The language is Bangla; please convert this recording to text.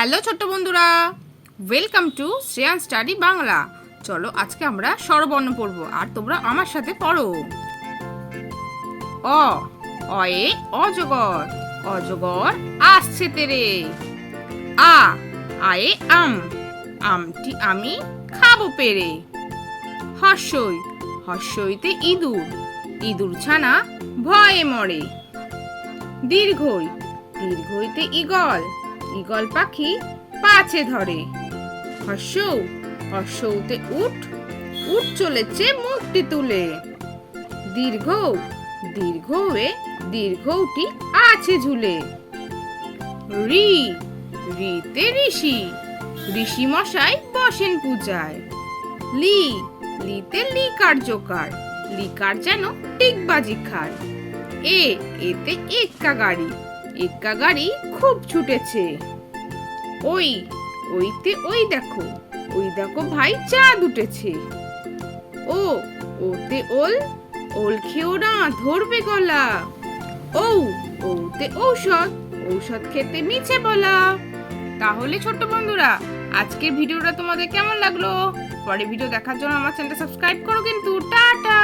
হ্যালো ছোট্ট বন্ধুরা, welcome to Shreyan study Bangla. চলো আজকে আমরা স্বরবর্ণ পড়ব আর তোমরা আমার সাথে পড়ো। অ অয়ে অজগর, অজগর আসছে তেরে। আ আয়ে আম, আমটি আমি খাবো পেরে। হর্ষই হর্ষইতে ইঁদুর, ইঁদুর ছানা ভয়ে মরে। দীর্ঘই দীর্ঘইতে ঈগল, ঈগল পাখি পাছে ধরে। হর্ষৌ হর্ষৌতে উট, উট চলেছে মুখটি তুলে। দীর্ঘৌ দীর্ঘৌয়ে দীর্ঘৌটি আছে ঝুলে। ঋ ঋতে ঋষি, ঋষি মশাই বসেন পূজায়। লি লিতে লিকার জোকার, লিকার যেন টিকবাজি খায়। এতে এক্কা গাড়ি, এক্কা গাড়ি খুব ছুটেছে। ওই ওইতে ওই দেখো ভাই চাঁদ উঠেছে। ওতে ওল, ওল খেও না ধরবে গলা। ওতে ঔষধ, ঔষধ খেতে মিছে বলা। তাহলে ছোট্ট বন্ধুরা, আজকের ভিডিওটা তোমাদের কেমন লাগলো? পরে ভিডিও দেখার জন্য আমার চ্যানেলটা সাবস্ক্রাইব করো কিন্তু। টাটা।